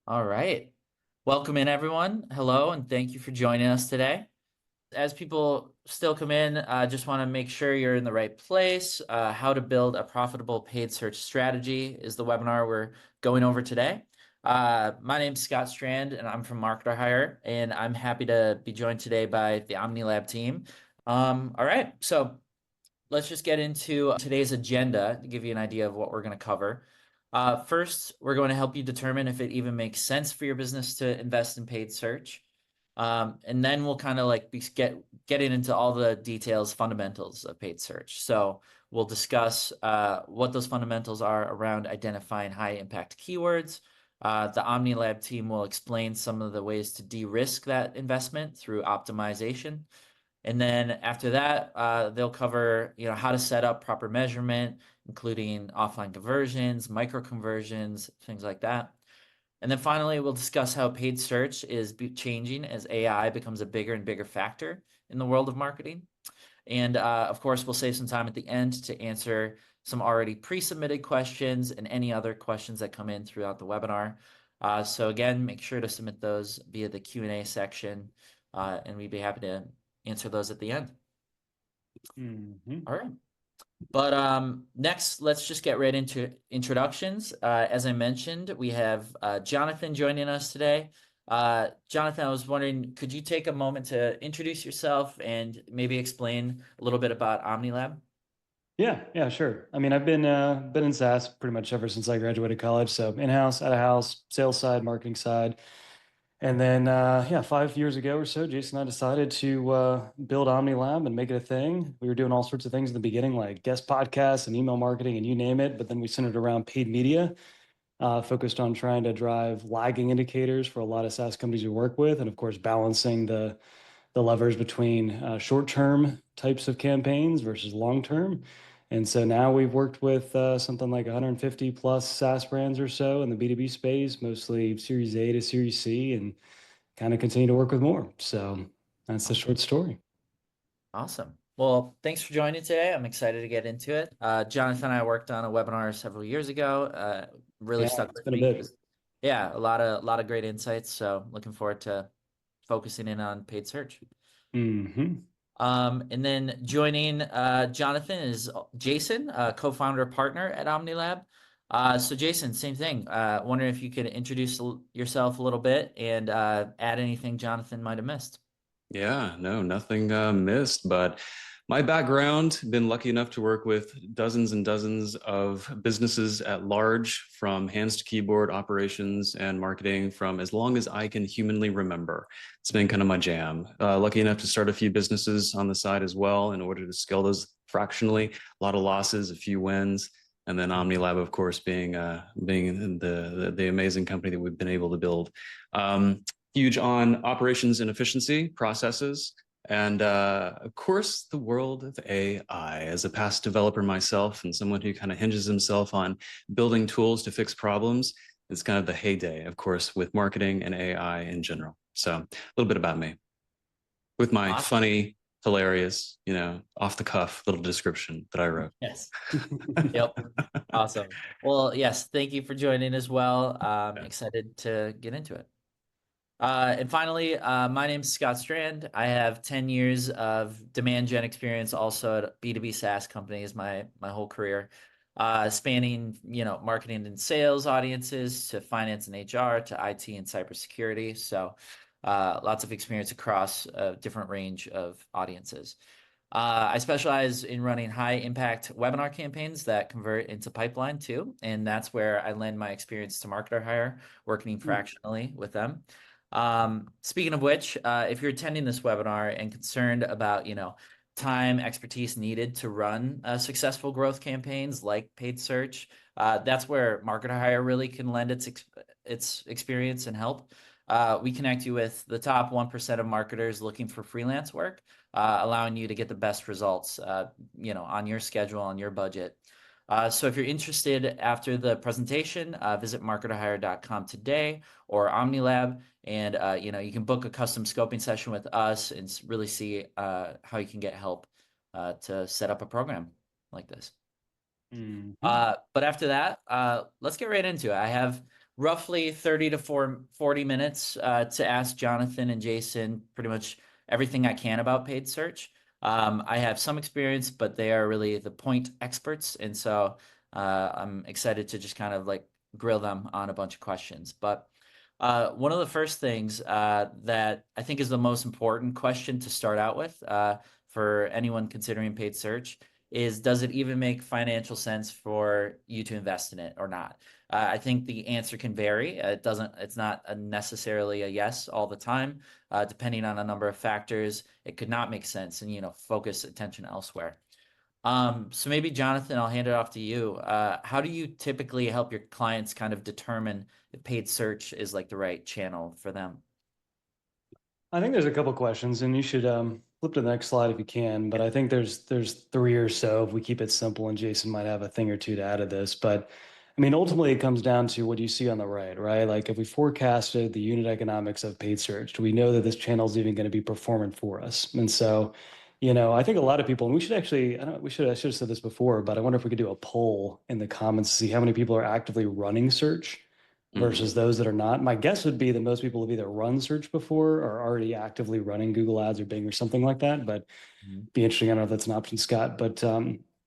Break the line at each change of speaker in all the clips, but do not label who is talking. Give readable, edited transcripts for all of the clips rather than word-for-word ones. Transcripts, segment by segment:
All right. Welcome in, everyone. Hello, and thank you for joining us today. As people still come in, I just want to make sure you're in the right place. How to build a profitable paid search strategy is the webinar we're going over today. My name's Scott Strand, and I'm from MarketerHire, and I'm happy to be joined today by the Omni Lab team. All right, so let's just get into today's agenda to give you an idea of what we're going to cover. First, we're going to help you determine if it even makes sense for your business to invest in paid search. And then we'll kind of like getting into all the details, fundamentals of paid search. So we'll discuss what those fundamentals are around identifying high impact keywords. The Omni Lab team will explain some of the ways to de-risk that investment through optimization. And then after that, they'll cover, how to set up proper measurement, including offline conversions, micro conversions, things like that. And then finally, we'll discuss how paid search is changing as AI becomes a bigger and bigger factor in the world of marketing. And of course, we'll save some time at the end to answer some already pre-submitted questions and any other questions that come in throughout the webinar. So again, make sure to submit those via the Q&A section, and we'd be happy to answer those at the end. All right. But next, let's just get right into introductions. As I mentioned, we have Jonathan joining us today. Jonathan, I was wondering, could you take a moment to introduce yourself and maybe explain a little bit about OmniLab?
Yeah, sure. I mean, I've been in SaaS pretty much ever since I graduated college. So in-house, out-of-house, sales side, marketing side. And then 5 years ago or so, Jason and I decided to build Omni Lab and make it a thing. We were doing all sorts of things in the beginning, like guest podcasts and email marketing and you name it. But then we centered around paid media, focused on trying to drive lagging indicators for a lot of SaaS companies we work with, and of course, balancing the levers between short-term types of campaigns versus long-term. And so now we've worked with something like 150 plus SaaS brands or so in the B2B space, mostly Series A to Series C, and kind of continue to work with more. So that's the short story.
Awesome. Well, thanks for joining today. I'm excited to get into it. Jonathan and I worked on a webinar several years ago. Really
Yeah,
stuck
it's
with
been a
me
bit.
because, yeah, a lot of great insights. So looking forward to focusing in on paid search.
Hmm.
And then joining Jonathan is Jason, co-founder partner at OmniLab. So Jason, same thing. Wondering if you could introduce yourself a little bit and add anything Jonathan might have missed.
Yeah, no, nothing missed. But my background, been lucky enough to work with dozens and dozens of businesses at large, from hands to keyboard operations and marketing from as long as I can humanly remember. It's been kind of my jam. Lucky enough to start a few businesses on the side as well in order to scale those fractionally. A lot of losses, a few wins. And then OmniLab, of course, being the amazing company that we've been able to build. Huge on operations and efficiency processes. And of course, the world of AI. As a past developer myself and someone who kind of hinges himself on building tools to fix problems, it's kind of the heyday, of course, with marketing and AI in general. So a little bit about me with my
Awesome.
funny, hilarious, off the cuff little description that I wrote.
Yes. Yep. Awesome. Well, yes, thank you for joining as well. Excited to get into it. And finally, my name's Scott Strand. I have 10 years of demand gen experience also at B2B SaaS companies, my whole career, spanning, marketing and sales audiences to finance and HR to IT and cybersecurity. So lots of experience across a different range of audiences. I specialize in running high impact webinar campaigns that convert into pipeline too. And that's where I lend my experience to MarketerHire, working fractionally with them. Speaking of which, if you're attending this webinar and concerned about, time, expertise needed to run successful growth campaigns like paid search, that's where MarketerHire really can lend its experience and help. We connect you with the top 1% of marketers looking for freelance work, allowing you to get the best results, on your schedule, on your budget. So if you're interested after the presentation, visit marketerhire.com today or OmniLab, and you can book a custom scoping session with us and really see how you can get help to set up a program like this.
Hmm.
But after that, let's get right into it. I have roughly 30 to 40 minutes to ask Jonathan and Jason pretty much everything I can about paid search. I have some experience, but they are really the point experts. And so I'm excited to just kind of like grill them on a bunch of questions. But one of the first things that I think is the most important question to start out with for anyone considering paid search is, does it even make financial sense for you to invest in it or not? I think the answer can vary. It's not necessarily a yes all the time. Depending on a number of factors, it could not make sense and, focus attention elsewhere. So maybe Jonathan, I'll hand it off to you. How do you typically help your clients kind of determine if paid search is like the right channel for them?
I think there's a couple questions, and you should flip to the next slide if you can. But I think there's three or so if we keep it simple, and Jason might have a thing or two to add to this. But I mean, ultimately, it comes down to what you see on the right, right? Like if we forecasted the unit economics of paid search, do we know that this channel is even going to be performant for us? And so, I think a lot of people, and we should actually, I should have said this before, but I wonder if we could do a poll in the comments to see how many people are actively running search versus those that are not. My guess would be that most people have either run search before or are already actively running Google Ads or Bing or something like that. But be interesting. I don't know if that's an option, Scott.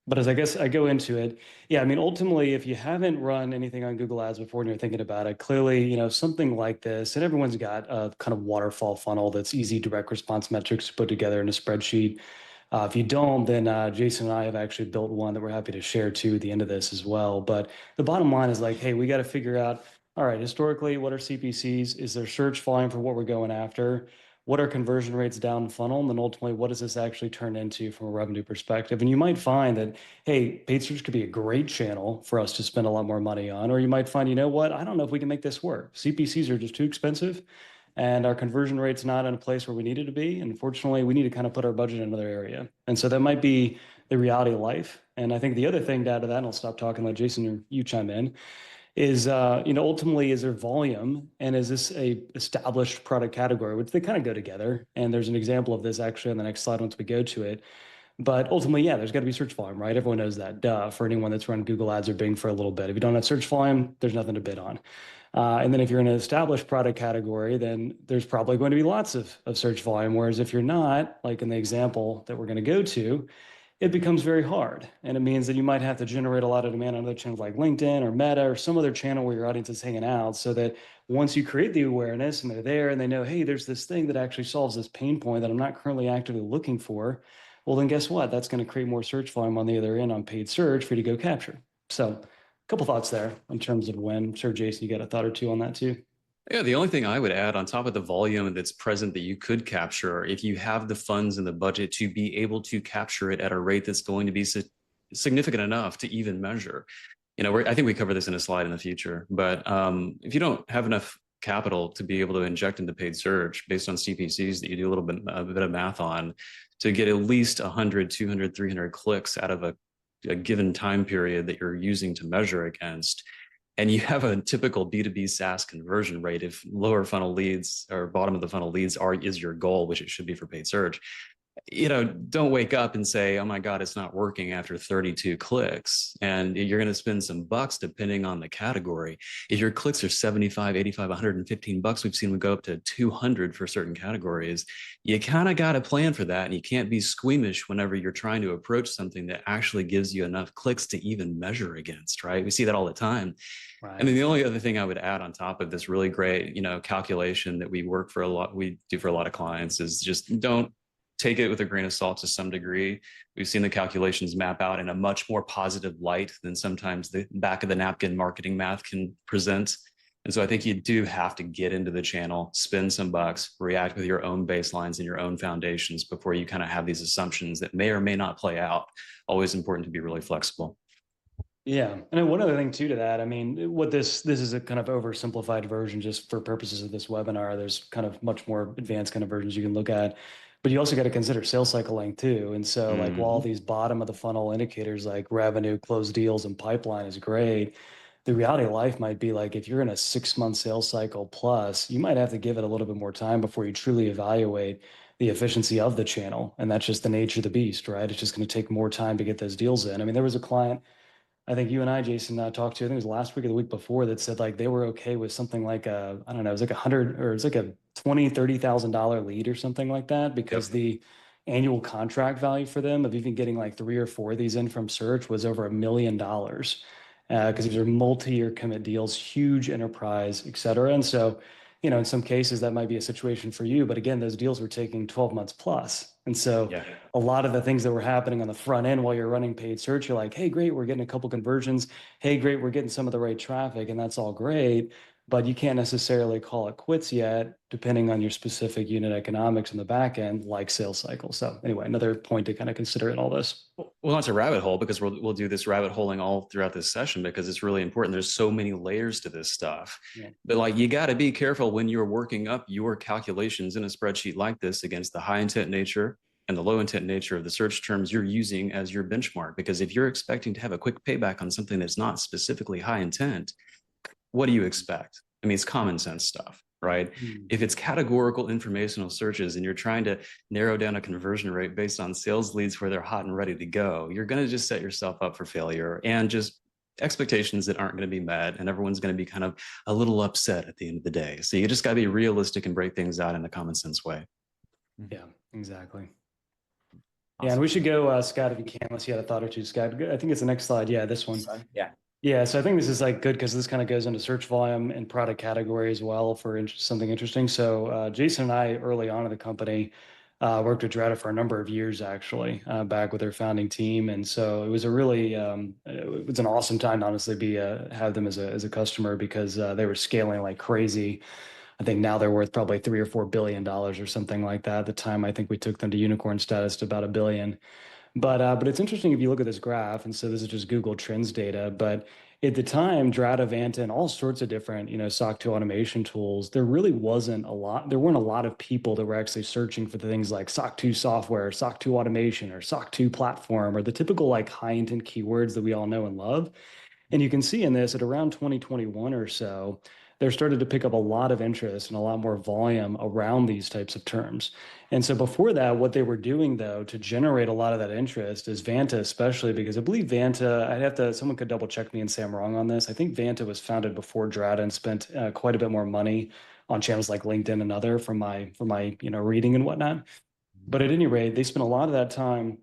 But as I guess I go into it, yeah, I mean, ultimately, if you haven't run anything on Google Ads before and you're thinking about it, clearly, something like this, and everyone's got a kind of waterfall funnel that's easy direct response metrics to put together in a spreadsheet. If you don't, then Jason and I have actually built one that we're happy to share too at the end of this as well. But the bottom line is like, hey, we got to figure out, all right, historically, what are CPCs? Is there search volume for what we're going after? What are conversion rates down funnel? And then ultimately, what does this actually turn into from a revenue perspective? And you might find that, hey, paid search could be a great channel for us to spend a lot more money on. Or you might find, you know what? I don't know if we can make this work. CPCs are just too expensive and our conversion rate's not in a place where we need it to be. And fortunately, we need to kind of put our budget in another area. And so that might be the reality of life. And I think the other thing to add to that, and I'll stop talking, let Jason or you chime in, is ultimately, is there volume and is this a established product category, which they kind of go together. And there's an example of this actually on the next slide once we go to it. But ultimately, yeah, there's got to be search volume, right? Everyone knows that, duh, for anyone that's run Google Ads or Bing for a little bit. If you don't have search volume, there's nothing to bid on. And then if you're in an established product category, then there's probably going to be lots of search volume. Whereas if you're not, like in the example that we're going to go to, it becomes very hard. And it means that you might have to generate a lot of demand on other channels like LinkedIn or Meta or some other channel where your audience is hanging out, so that once you create the awareness and they're there and they know, hey, there's this thing that actually solves this pain point that I'm not currently actively looking for, well, then guess what? That's going to create more search volume on the other end on paid search for you to go capture. So a couple thoughts there in terms of when. I'm sure, Jason, you got a thought or two on that too.
Yeah, the only thing I would add on top of the volume that's present that you could capture, if you have the funds and the budget to be able to capture it at a rate that's going to be significant enough to even measure. I think we cover this in a slide in the future, but if you don't have enough capital to be able to inject into paid search based on CPCs that you do a bit of math on to get at least 100, 200, 300 clicks out of a given time period that you're using to measure against, and you have a typical B2B SaaS conversion rate, if lower funnel leads or bottom of the funnel leads is your goal, which it should be for paid search, don't wake up and say, oh my God, it's not working after 32 clicks. And you're going to spend some bucks depending on the category. If your clicks are 75, 85, 115 bucks, we've seen them go up to 200 for certain categories. You kind of got to plan for that. And you can't be squeamish whenever you're trying to approach something that actually gives you enough clicks to even measure against, right? We see that all the time. Right. And then the only other thing I would add on top of this really great, calculation that we do for a lot of clients is just don't take it with a grain of salt to some degree. We've seen the calculations map out in a much more positive light than sometimes the back of the napkin marketing math can present. And so I think you do have to get into the channel, spend some bucks, react with your own baselines and your own foundations before you kind of have these assumptions that may or may not play out. Always important to be really flexible.
Yeah. And one other thing too to that, I mean, what this is a kind of oversimplified version just for purposes of this webinar. There's kind of much more advanced kind of versions you can look at. But you also got to consider sales cycle length too. And so like while these bottom of the funnel indicators like revenue, closed deals, and pipeline is great, the reality of life might be like if you're in a 6-month sales cycle plus, you might have to give it a little bit more time before you truly evaluate the efficiency of the channel. And that's just the nature of the beast, right? It's just going to take more time to get those deals in. I mean, there was a client I think you and I, Jason, talked to, I think it was last week or the week before, that said like they were okay with something like I don't know, it was like 100 or it's like a $20,000-$30,000 lead or something like that, because
Yep.
the annual contract value for them of even getting like 3 or 4 of these in from search was over $1 million. Because these are multi-year commit deals, huge enterprise, et cetera. And so, in some cases that might be a situation for you, but again, those deals were taking 12 months plus. And so
Yeah.
a lot of the things that were happening on the front end while you're running paid search, you're like, hey, great, we're getting a couple conversions. Hey, great, we're getting some of the right traffic, and that's all great. But you can't necessarily call it quits yet, depending on your specific unit economics in the back end, like sales cycle. So anyway, another point to kind of consider in all this.
Well, not to rabbit hole, because we'll do this rabbit holing all throughout this session because it's really important. There's so many layers to this stuff.
Yeah.
But like you got to be careful when you're working up your calculations in a spreadsheet like this against the high intent nature and the low intent nature of the search terms you're using as your benchmark. Because if you're expecting to have a quick payback on something that's not specifically high intent, what do you expect? I mean, it's common sense stuff, right? If it's categorical informational searches and you're trying to narrow down a conversion rate based on sales leads where they're hot and ready to go, you're going to just set yourself up for failure and just expectations that aren't going to be met. And everyone's going to be kind of a little upset at the end of the day. So you just got to be realistic and break things out in a common sense way.
Yeah, exactly.
Awesome.
Yeah, and we should go, Scott, if you can, unless you had a thought or two, Scott. I think it's the next slide. Yeah, this one.
Yeah.
Yeah, so I think this is like good because this kind of goes into search volume and product category as well for something interesting. So Jason and I, early on in the company, worked with Drata for a number of years, actually, back with their founding team. And so it was a really, it was an awesome time to honestly have them as a customer, because they were scaling like crazy. I think now they're worth probably $3 or $4 billion or something like that. At the time, I think we took them to unicorn status to about $1 billion. But it's interesting if you look at this graph, and so this is just Google Trends data. But at the time, Drata, Vanta, and all sorts of different, SOC 2 automation tools, there really wasn't a lot. There weren't a lot of people that were actually searching for the things like SOC 2 software, SOC 2 automation, or SOC 2 platform, or the typical like high intent keywords that we all know and love. And you can see in this at around 2021 or so, there started to pick up a lot of interest and a lot more volume around these types of terms. And so before that, what they were doing though to generate a lot of that interest is Vanta, especially because I believe Vanta, someone could double check me and say I'm wrong on this. I think Vanta was founded before Drata and spent quite a bit more money on channels like LinkedIn and other from my reading and whatnot. But at any rate, they spent a lot of that time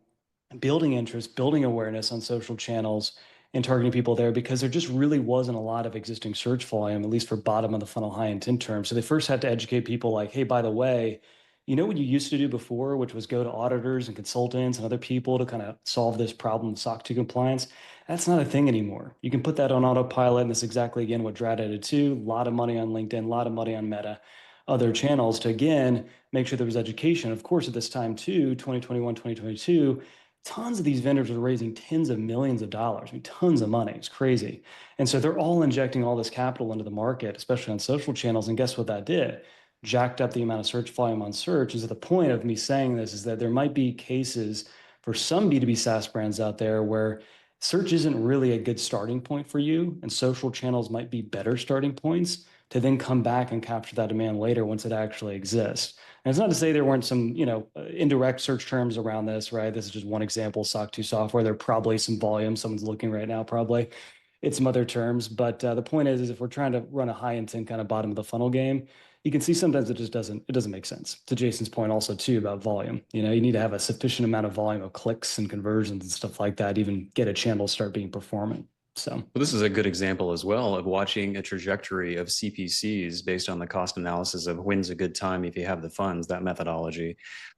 building interest, building awareness on social channels, and targeting people there, because there just really wasn't a lot of existing search volume, at least for bottom of the funnel high intent terms. So they first had to educate people like, hey, by the way, you know what you used to do before, which was go to auditors and consultants and other people to kind of solve this problem of SOC 2 compliance? That's not a thing anymore. You can put that on autopilot, and that's exactly, again, what Drata did too. A lot of money on LinkedIn, a lot of money on Meta, other channels to, again, make sure there was education. Of course, at this time too, 2021, 2022, tons of these vendors are raising tens of millions of dollars. I mean, tons of money. It's crazy. And so they're all injecting all this capital into the market, especially on social channels. And guess what that did? Jacked up the amount of search volume on search. And so the point of me saying this is that there might be cases for some B2B SaaS brands out there where search isn't really a good starting point for you, and social channels might be better starting points to then come back and capture that demand later once it actually exists. And it's not to say there weren't some, indirect search terms around this, right? This is just one example, SOC 2 software. There are probably some volume. Someone's looking right now, probably. It's some other terms. But the point is if we're trying to run a high intent kind of bottom of the funnel game, you can see sometimes it doesn't make sense. To Jason's point also too about volume. You need to have a sufficient amount of volume of clicks and conversions and stuff like that, even get a channel start being performant. So
well, this is a good example as well of watching a trajectory of CPCs based on the cost analysis of when's a good time if you have the funds, that methodology.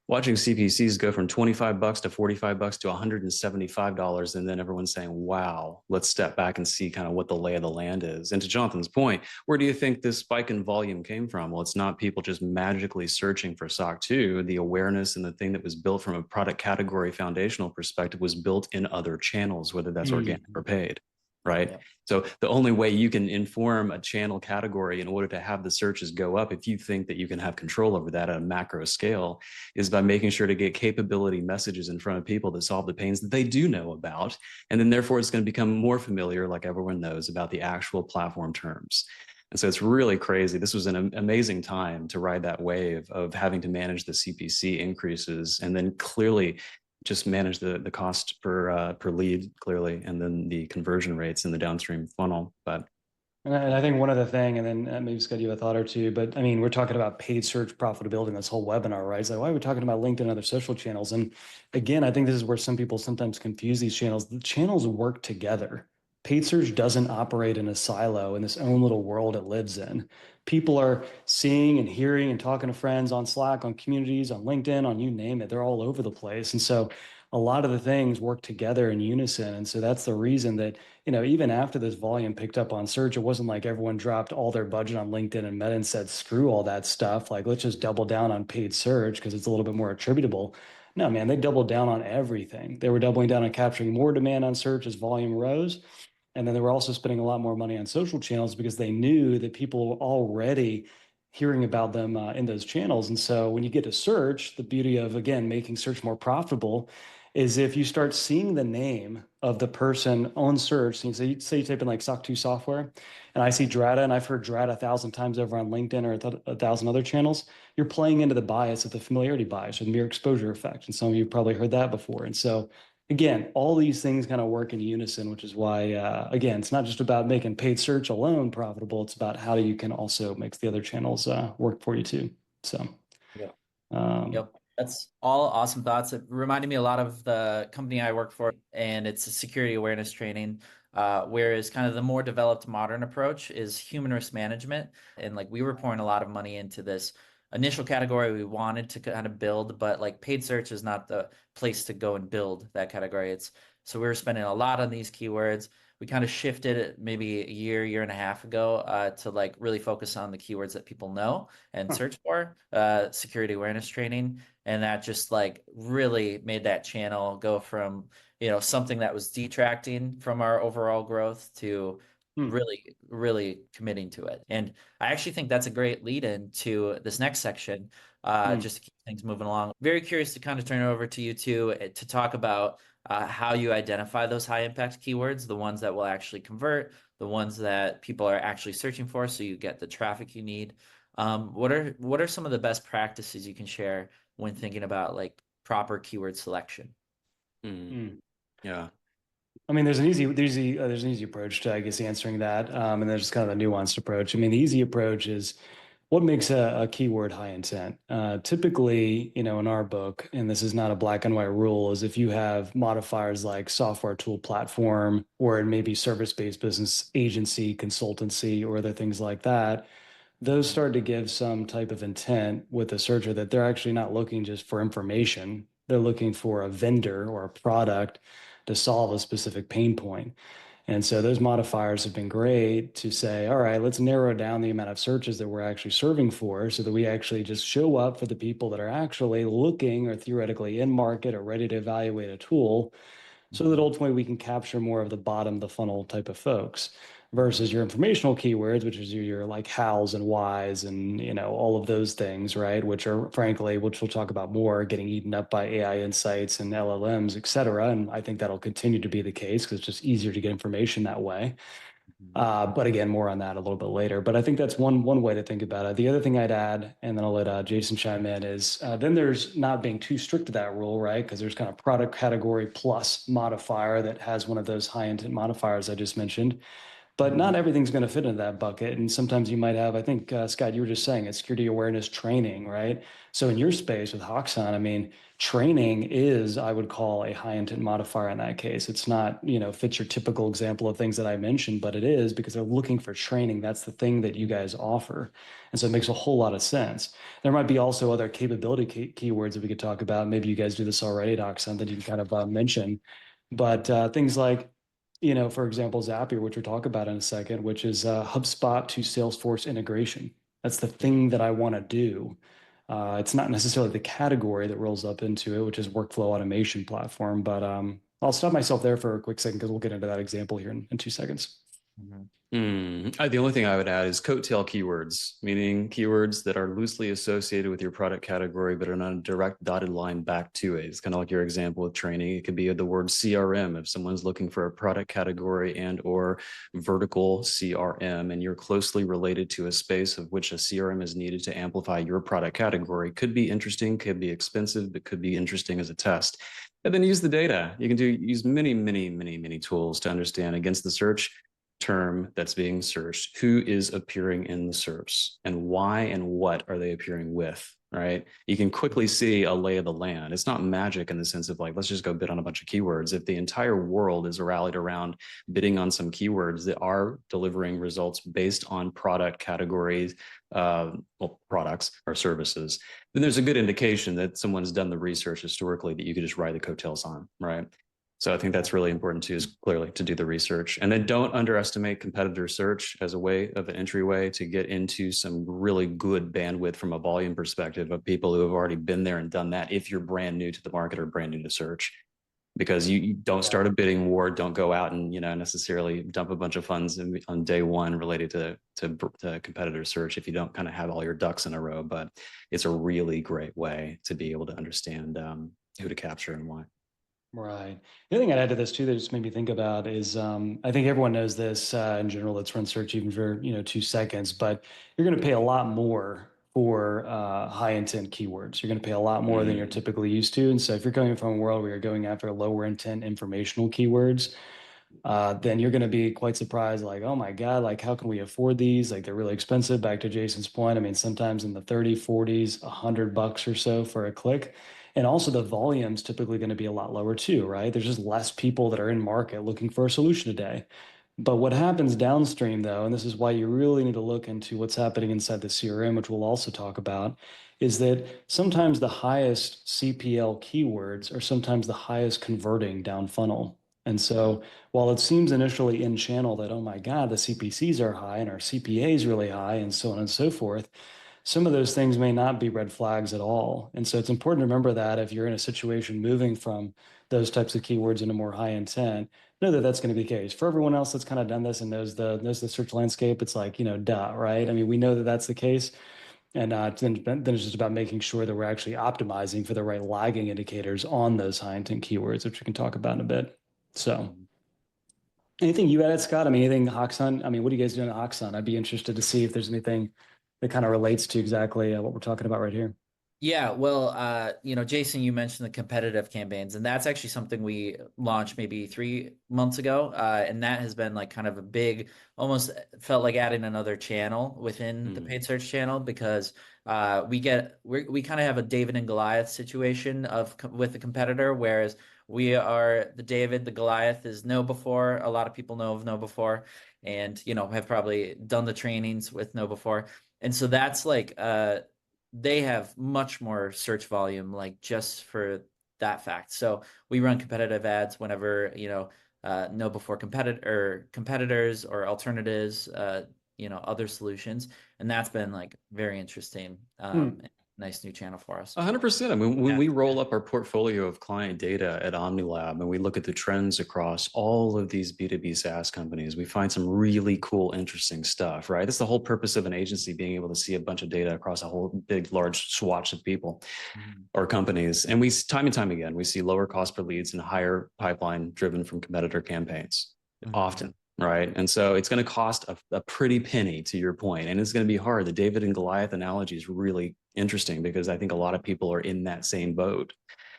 Watching CPCs go from $25 to $45 to $175, and then everyone's saying, wow, let's step back and see kind of what the lay of the land is. And to Jonathan's point, where do you think this spike in volume came from? Well, it's not people just magically searching for SOC 2. The awareness and the thing that was built from a product category foundational perspective was built in other channels, whether that's organic or paid. Right. Yeah. So the only way you can inform a channel category in order to have the searches go up, if you think that you can have control over that at a macro scale, is by making sure to get capability messages in front of people that solve the pains that they do know about. And then therefore it's going to become more familiar, like everyone knows, about the actual platform terms. And so it's really crazy. This was an amazing time to ride that wave of having to manage the CPC increases and then clearly just manage the cost per lead clearly, and then the conversion rates in the downstream funnel. But
And I think one other thing, and then maybe Scott, you have a thought or two, but I mean, we're talking about paid search profitability in this whole webinar, right? It's like, why are we talking about LinkedIn and other social channels? And again, I think this is where some people sometimes confuse these channels. The channels work together. Paid search doesn't operate in a silo in this own little world it lives in. People are seeing and hearing and talking to friends on Slack, on communities, on LinkedIn, on you name it. They're all over the place. And so a lot of the things work together in unison. And so that's the reason that even after this volume picked up on search, it wasn't like everyone dropped all their budget on LinkedIn and Meta and said, screw all that stuff. Like, let's just double down on paid search because it's a little bit more attributable. No, man, they doubled down on everything. They were doubling down on capturing more demand on search as volume rose. And then they were also spending a lot more money on social channels because they knew that people were already hearing about them in those channels. And so when you get to search, the beauty of, again, making search more profitable is if you start seeing the name of the person on search, and say you type in like SOC 2 software, and I see Drata, and I've heard Drata 1,000 times over on LinkedIn or 1,000 other channels, you're playing into the bias of the familiarity bias or the mere exposure effect. And some of you have probably heard that before. And so again, all these things kind of work in unison, which is why, again, it's not just about making paid search alone profitable. It's about how you can also make the other channels work for you too. So,
Yep.
um,
Yep. That's all awesome thoughts. It reminded me a lot of the company I work for, and it's a security awareness training. Whereas kind of the more developed modern approach is human risk management. And like we were pouring a lot of money into this initial category we wanted to kind of build, but like paid search is not the place to go and build that category. So we were spending a lot on these keywords. We kind of shifted it maybe a year and a half ago to like really focus on the keywords that people know and search for, security awareness training. And that just like really made that channel go from, something that was detracting from our overall growth to really committing to it. And I actually think that's a great lead in to this next section, just to keep things moving along. Very curious to kind of turn it over to you two to talk about how you identify those high impact keywords, the ones that will actually convert, the ones that people are actually searching for, so you get the traffic you need. What are some of the best practices you can share when thinking about like proper keyword selection?
Yeah.
I mean, there's an easy approach to, I guess, answering that, and there's kind of a nuanced approach. I mean, the easy approach is what makes a keyword high intent. Typically, in our book, and this is not a black and white rule, is if you have modifiers like software tool platform, or it may be service-based business agency, consultancy, or other things like that, those start to give some type of intent with the searcher that they're actually not looking just for information. They're looking for a vendor or a product to solve a specific pain point. And so those modifiers have been great to say, all right, let's narrow down the amount of searches that we're actually serving for so that we actually just show up for the people that are actually looking or theoretically in market or ready to evaluate a tool so that ultimately we can capture more of the bottom of the funnel type of folks versus your informational keywords, which is your like hows and whys and all of those things, right? Which are frankly, which we'll talk about more, getting eaten up by AI insights and LLMs, et cetera. And I think that'll continue to be the case because it's just easier to get information that way. But again, more on that a little bit later. But I think that's one way to think about it. The other thing I'd add, and then I'll let Jason chime in, is then there's not being too strict to that rule, right? Because there's kind of product category plus modifier that has one of those high intent modifiers I just mentioned. But not everything's going to fit into that bucket. And sometimes you might have, I think, Scott, you were just saying it's security awareness training, right? So in your space with Hoxon, I mean, training is, I would call a high intent modifier in that case. It's not, fits your typical example of things that I mentioned, but it is because they're looking for training. That's the thing that you guys offer. And so it makes a whole lot of sense. There might be also other capability keywords that we could talk about. Maybe you guys do this already at Hoxon that you can kind of mention. But things like, for example, Zapier, which we'll talk about in a second, which is HubSpot to Salesforce integration. That's the thing that I want to do. It's not necessarily the category that rolls up into it, which is workflow automation platform. But I'll stop myself there for a quick second because we'll get into that example here in 2 seconds.
Mhm.
The only thing I would add is coattail keywords, meaning keywords that are loosely associated with your product category, but are not a direct dotted line back to it. It's kind of like your example with training. It could be the word CRM if someone's looking for a product category and or vertical CRM, and you're closely related to a space of which a CRM is needed to amplify your product category. Could be interesting, could be expensive, but could be interesting as a test. And then use the data. You can use many tools to understand against the search term that's being searched, who is appearing in the SERPs and why and what are they appearing with, right? You can quickly see a lay of the land. It's not magic in the sense of like, let's just go bid on a bunch of keywords. If the entire world is rallied around bidding on some keywords that are delivering results based on product categories, products or services, then there's a good indication that someone's done the research historically that you could just ride the coattails on, right? So I think that's really important too, is clearly to do the research. And then don't underestimate competitor search as a way of an entryway to get into some really good bandwidth from a volume perspective of people who have already been there and done that if you're brand new to the market or brand new to search. Because you don't start a bidding war, don't go out and necessarily dump a bunch of funds on day one related to competitor search if you don't kind of have all your ducks in a row. But it's a really great way to be able to understand who to capture and why.
Right. The other thing I'd add to this too that just made me think about is I think everyone knows this in general. Let's run search even for 2 seconds, but you're going to pay a lot more for high intent keywords. You're going to pay a lot more than you're typically used to. And so if you're coming from a world where you're going after lower intent informational keywords, then you're going to be quite surprised, like, oh my God, like how can we afford these? Like they're really expensive. Back to Jason's point, I mean, sometimes in the 30, 40s, $100 or so for a click. And also the volume's typically going to be a lot lower too, right? There's just less people that are in market looking for a solution today. But what happens downstream though, and this is why you really need to look into what's happening inside the CRM, which we'll also talk about, is that sometimes the highest CPL keywords are sometimes the highest converting down funnel. And so while it seems initially in channel that, oh my God, the CPCs are high and our CPA is really high and so on and so forth, some of those things may not be red flags at all. And so it's important to remember that if you're in a situation moving from those types of keywords into more high intent, know that that's going to be the case. For everyone else that's kind of done this and knows the search landscape, it's like, duh, right? I mean, we know that that's the case. And then it's just about making sure that we're actually optimizing for the right lagging indicators on those high intent keywords, which we can talk about in a bit. So anything you added, Scott? I mean, anything Hawkson? I mean, what are you guys doing at Hawkson? I'd be interested to see if there's anything that kind of relates to exactly what we're talking about right here.
Yeah, well, Jason, you mentioned the competitive campaigns, and that's actually something we launched maybe 3 months ago. And that has been like kind of a big, almost felt like adding another channel within the paid search channel because we kind of have a David and Goliath situation with the competitor, whereas we are the David, the Goliath is KnowBe4. A lot of people know of KnowBe4 and, have probably done the trainings with KnowBe4. And so that's like, they have much more search volume, like just for that fact. So we run competitive ads whenever, KnowBe4 competitors or alternatives, other solutions. And that's been like very interesting. Nice new channel for us.
100%. I mean, when we roll up our portfolio of client data at Omni Lab and we look at the trends across all of these B2B SaaS companies, we find some really cool, interesting stuff, right? That's the whole purpose of an agency, being able to see a bunch of data across a whole big, large swatch of people or companies. And we, time and time again, we see lower cost per leads and higher pipeline driven from competitor campaigns often. Right. And so it's going to cost a pretty penny, to your point, and it's going to be hard. The David and Goliath analogy is really interesting because I think a lot of people are in that same boat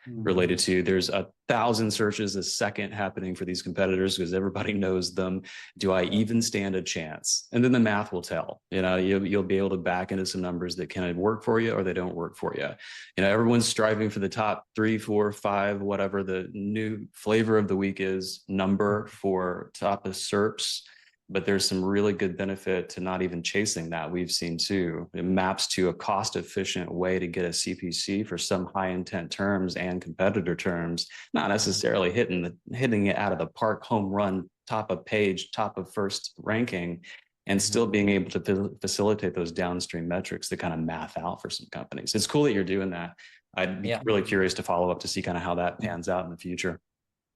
related to there's 1,000 searches a second happening for these competitors because everybody knows them. Do I even stand a chance? And then the math will tell. You'll be able to back into some numbers that can work for you or they don't work for you. Everyone's striving for the top 3, 4, 5, whatever the new flavor of the week is, number for top of SERPs. But there's some really good benefit to not even chasing that. We've seen too. It maps to a cost-efficient way to get a CPC for some high-intent terms and competitor terms, not necessarily hitting it out of the park, home run, top of page, top of first ranking, and still being able to facilitate those downstream metrics that kind of math out for some companies. It's cool that you're doing that. I'd be really curious to follow up to see kind of how that pans out in the future.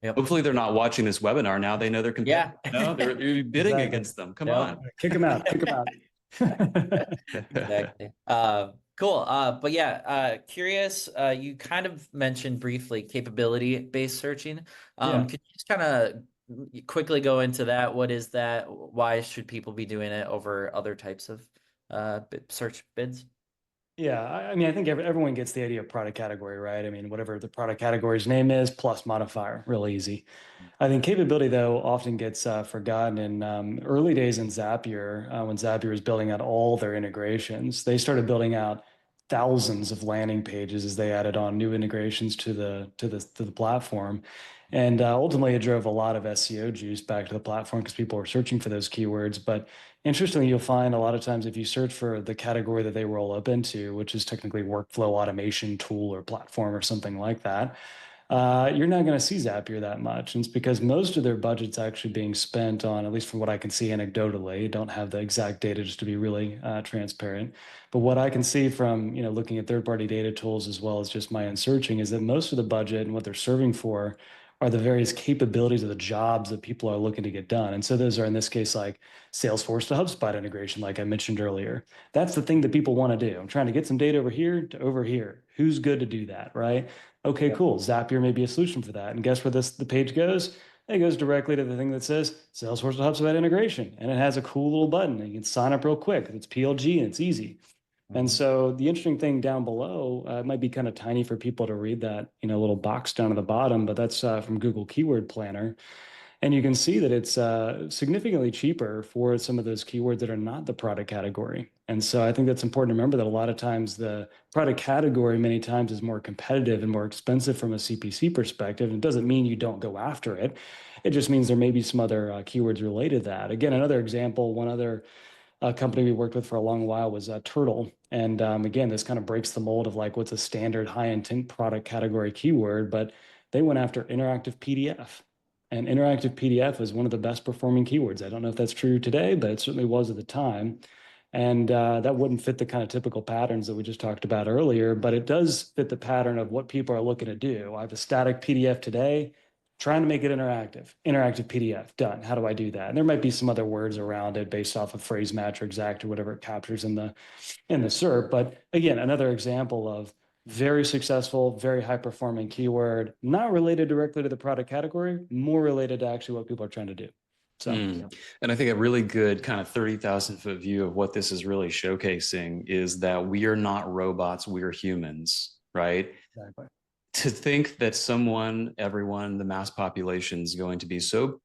Yep.
Hopefully they're not watching this webinar now. They know they're
Yeah.
competitive. No, they're bidding
Exactly.
against them. Come
Yep.
on.
Kick them out. Kick them out.
Exactly. Cool. But yeah, curious, you kind of mentioned briefly capability-based searching.
Yeah.
Could you just kind of quickly go into that? What is that? Why should people be doing it over other types of search bids?
Yeah, I mean, I think everyone gets the idea of product category, right? I mean, whatever the product category's name is, plus modifier, real easy. I think capability, though, often gets forgotten. In early days in Zapier, when Zapier was building out all their integrations, they started building out thousands of landing pages as they added on new integrations to the platform. And ultimately, it drove a lot of SEO juice back to the platform because people were searching for those keywords. But interestingly, you'll find a lot of times if you search for the category that they roll up into, which is technically workflow automation tool or platform or something like that, you're not going to see Zapier that much. And it's because most of their budget's actually being spent on, at least from what I can see anecdotally, don't have the exact data just to be really transparent. But what I can see from, looking at third-party data tools as well as just my own searching is that most of the budget and what they're serving for are the various capabilities of the jobs that people are looking to get done. And so those are in this case like Salesforce to HubSpot integration, like I mentioned earlier. That's the thing that people want to do. I'm trying to get some data over here to over here. Who's good to do that, right? Okay,
Yep.
cool. Zapier may be a solution for that. And guess where the page goes? It goes directly to the thing that says Salesforce to HubSpot integration. And it has a cool little button. And you can sign up real quick. It's PLG and it's easy. And so the interesting thing down below, it might be kind of tiny for people to read that, little box down at the bottom, but that's from Google Keyword Planner. And you can see that it's significantly cheaper for some of those keywords that are not the product category. And so I think that's important to remember that a lot of times the product category many times is more competitive and more expensive from a CPC perspective. And it doesn't mean you don't go after it. It just means there may be some other keywords related to that. Again, another example, one other company we worked with for a long while was Turtle. And again, this kind of breaks the mold of like what's a standard high intent product category keyword, but they went after interactive PDF. And interactive PDF is one of the best performing keywords. I don't know if that's true today, but it certainly was at the time. And that wouldn't fit the kind of typical patterns that we just talked about earlier, but it does fit the pattern of what people are looking to do. I have a static PDF today, trying to make it interactive. Interactive PDF, done. How do I do that? And there might be some other words around it based off of phrase match or exact or whatever it captures in the SERP. But again, another example of very successful, very high performing keyword, not related directly to the product category, more related to actually what people are trying to do. So,
and I think a really good kind of 30,000 foot view of what this is really showcasing is that we are not robots, we're humans, right?
exactly.
To think that everyone, the mass population is going to be so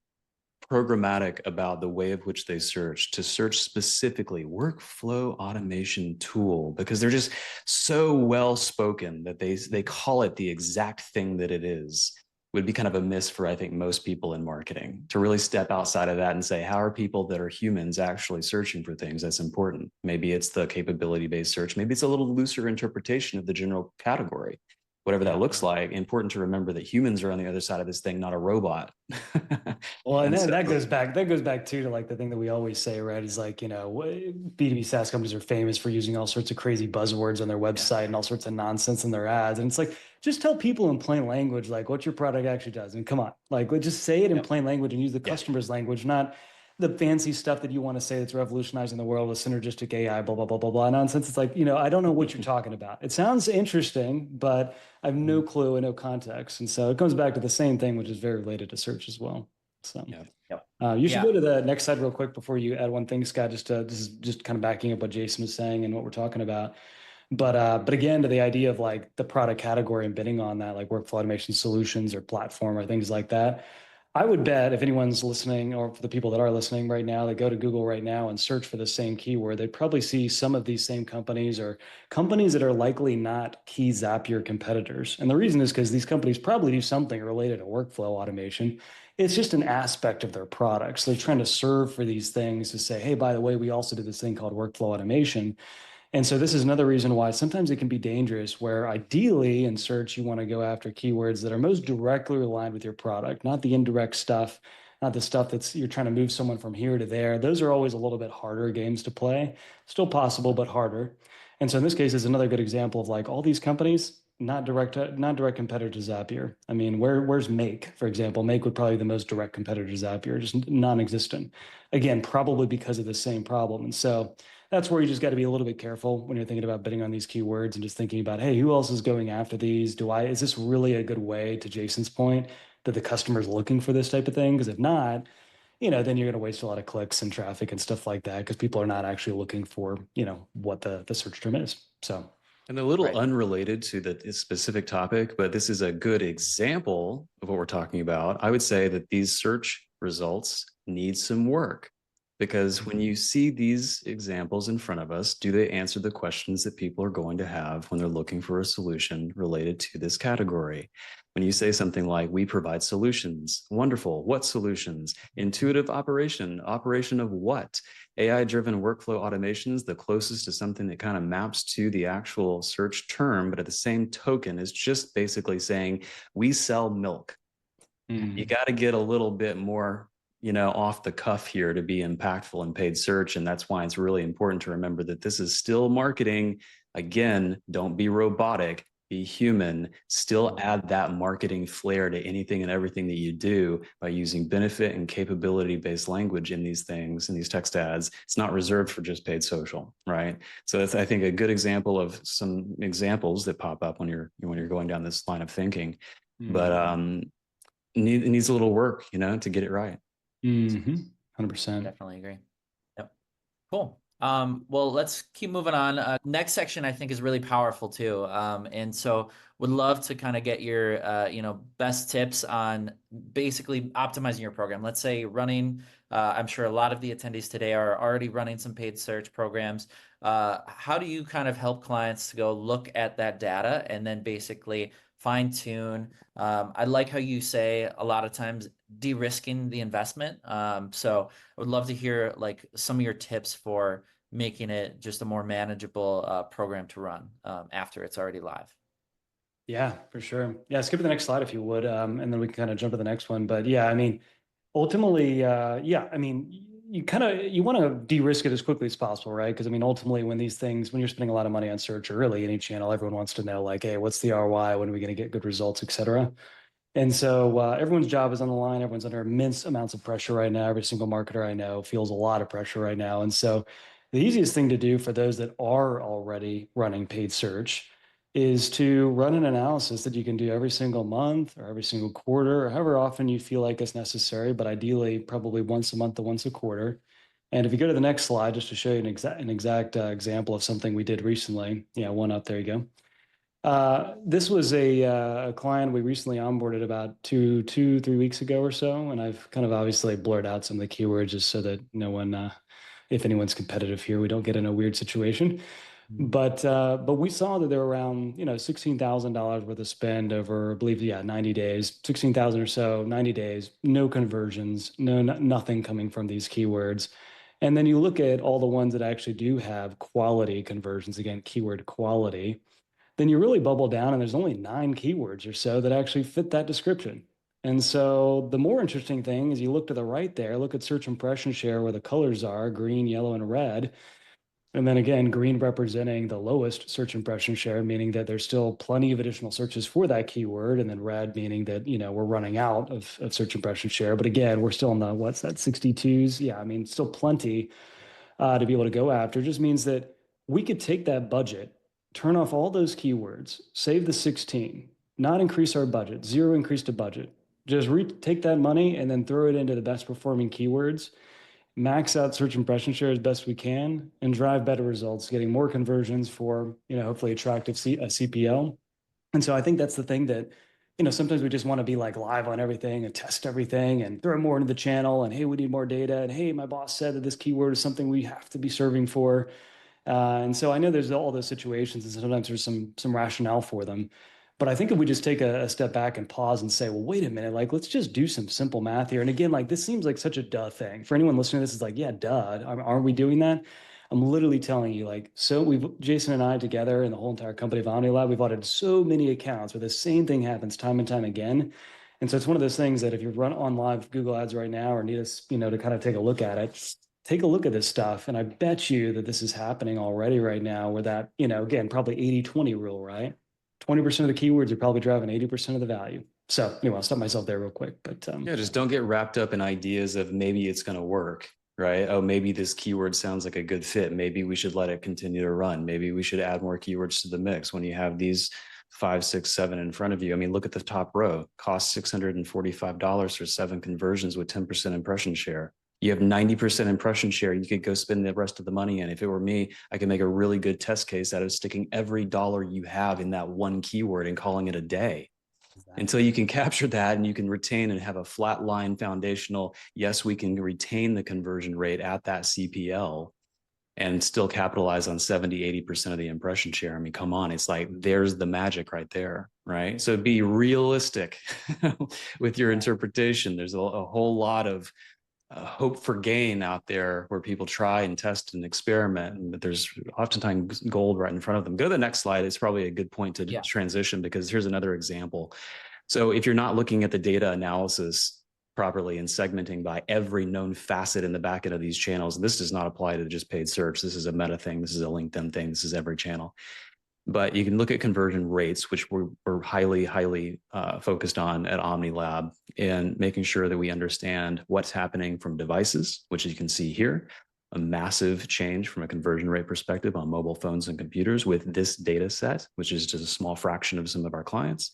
programmatic about the way of which they search, to search specifically workflow automation tool, because they're just so well spoken that they call it the exact thing that it is, would be kind of a miss for, I think, most people in marketing to really step outside of that and say, how are people that are humans actually searching for things? That's important. Maybe it's the capability-based search. Maybe it's a little looser interpretation of the general category. Whatever that looks like, important to remember that humans are on the other side of this thing, not a robot.
Well, and
so,
that goes back too to like the thing that we always say, right? Is like, B2B SaaS companies are famous for using all sorts of crazy buzzwords on their website and all sorts of nonsense in their ads. And it's like, just tell people in plain language, like what your product actually does. And come on, like just say it in plain language and use the customer's language, not the fancy stuff that you want to say that's revolutionizing the world with synergistic AI, blah, blah, blah, blah, blah nonsense. It's like, I don't know what you're talking about. It sounds interesting, but I have no clue and no context. And so it comes back to the same thing, which is very related to search as well. So you should go to the next slide real quick before you add one thing, Scott, this is just kind of backing up what Jason was saying and what we're talking about. But again, to the idea of like the product category and bidding on that, like workflow automation solutions or platform or things like that. I would bet if anyone's listening, or for the people that are listening right now, they go to Google right now and search for the same keyword, they'd probably see some of these same companies or companies that are likely not key Zapier competitors. And the reason is because these companies probably do something related to workflow automation. It's just an aspect of their products. They're trying to serve for these things to say, hey, by the way, we also do this thing called workflow automation. And so this is another reason why sometimes it can be dangerous, where ideally in search, you want to go after keywords that are most directly aligned with your product, not the indirect stuff, not the stuff you're trying to move someone from here to there. Those are always a little bit harder games to play. Still possible, but harder. And so in this case, is another good example of like all these companies, not direct competitor to Zapier. I mean, where's Make, for example? Make would probably be the most direct competitor to Zapier, just non-existent. Again, probably because of the same problem. And so that's where you just got to be a little bit careful when you're thinking about bidding on these keywords and just thinking about, hey, who else is going after these? Is this really a good way, to Jason's point, that the customer's looking for this type of thing? Because if not, then you're going to waste a lot of clicks and traffic and stuff like that because people are not actually looking for, what the search term is. So.
And a little
Right.
unrelated to the specific topic, but this is a good example of what we're talking about. I would say that these search results need some work, because when you see these examples in front of us, do they answer the questions that people are going to have when they're looking for a solution related to this category? When you say something like, we provide solutions, wonderful. What solutions? Intuitive operation of what? AI-driven workflow automations, the closest to something that kind of maps to the actual search term, but at the same token is just basically saying, we sell milk. You got to get a little bit more, off the cuff here to be impactful in paid search. And that's why it's really important to remember that this is still marketing. Again, don't be robotic. Be human, still add that marketing flair to anything and everything that you do by using benefit and capability-based language in these things, in these text ads. It's not reserved for just paid social, right? So that's, I think, a good example of some examples that pop up when you're going down this line of thinking. But it needs a little work, to get it right.
100%.
Definitely agree. Yep. Cool. Well, let's keep moving on. Next section I think is really powerful too. And so would love to kind of get your, best tips on basically optimizing your program. Let's say running, I'm sure a lot of the attendees today are already running some paid search programs. How do you kind of help clients to go look at that data and then basically fine tune? I like how you say a lot of times de-risking the investment. So I would love to hear like some of your tips for making it just a more manageable program to run after it's already live.
Yeah, for sure. Yeah, skip to the next slide if you would, and then we can kind of jump to the next one. But yeah, I mean, ultimately, you want to de-risk it as quickly as possible, right? Because I mean, ultimately, when you're spending a lot of money on search or really any channel, everyone wants to know like, hey, what's the ROI? When are we going to get good results, et cetera? And so everyone's job is on the line. Everyone's under immense amounts of pressure right now. Every single marketer I know feels a lot of pressure right now. And so the easiest thing to do for those that are already running paid search is to run an analysis that you can do every single month or every single quarter or however often you feel like it's necessary, but ideally probably once a month or once a quarter. And if you go to the next slide, just to show you an exact example of something we did recently. Yeah, one up, there you go. This was a client we recently onboarded about 3 weeks ago or so, and I've kind of obviously blurred out some of the keywords just so that no one, if anyone's competitive here, we don't get in a weird situation. But we saw that there were around $16,000 worth of spend over, I believe, 90 days, 16,000 or so, 90 days, no conversions, nothing coming from these keywords. And then you look at all the ones that actually do have quality conversions, again, keyword quality, then you really bubble down and there's only 9 keywords or so that actually fit that description. And so the more interesting thing is you look to the right there, look at search impression share where the colors are, green, yellow, and red. And then again, green representing the lowest search impression share, meaning that there's still plenty of additional searches for that keyword. And then red meaning that, we're running out of search impression share. But again, we're still in the, 62s? Yeah, I mean, still plenty to be able to go after. It just means that we could take that budget, turn off all those keywords, save the 16, not increase our budget, 0 increase to budget. Just take that money and then throw it into the best performing keywords, max out search impression share as best we can, and drive better results, getting more conversions for, hopefully attractive CPL. And so I think that's the thing that, sometimes we just want to be like live on everything and test everything and throw more into the channel. And hey, we need more data. And hey, my boss said that this keyword is something we have to be serving for. And so I know there's all those situations, and sometimes there's some rationale for them. But I think if we just take a step back and pause and say, well, wait a minute, like, let's just do some simple math here. And again, like, this seems like such a duh thing. For anyone listening to this, is like, yeah, duh. Aren't we doing that? I'm literally telling you, like, so Jason and I together and the whole entire company of Omni Lab, we've audited so many accounts where the same thing happens time and time again. And so it's one of those things that if you run on live Google ads right now or need us, to kind of take a look at it, take a look at this stuff. And I bet you that this is happening already right now with that, again, probably 80-20 rule, right? 20% of the keywords are probably driving 80% of the value. So anyway, I'll stop myself there real quick. But
Yeah, just don't get wrapped up in ideas of maybe it's going to work, right? Oh, maybe this keyword sounds like a good fit. Maybe we should let it continue to run. Maybe we should add more keywords to the mix when you have these 5, 6, 7 in front of you. I mean, look at the top row, cost $645 for 7 conversions with 10% impression share. You have 90% impression share. You could go spend the rest of the money in. If it were me, I could make a really good test case out of sticking every dollar you have in that one keyword and calling it a day. Until you can capture that and you can retain and have a flat line foundational, yes, we can retain the conversion rate at that CPL and still capitalize on 70, 80% of the impression share. I mean, come on, it's like, there's the magic right there, right? So be realistic with your interpretation. There's a whole lot of hope for gain out there where people try and test and experiment, but there's oftentimes gold right in front of them. Go to the next slide. It's probably a good point to transition, because here's another example. So if you're not looking at the data analysis properly and segmenting by every known facet in the back end of these channels, this does not apply to just paid search. This is a Meta thing. This is a LinkedIn thing. This is every channel. But you can look at conversion rates, which we're highly focused on at Omni Lab, and making sure that we understand what's happening from devices, which you can see here, a massive change from a conversion rate perspective on mobile phones and computers with this data set, which is just a small fraction of some of our clients.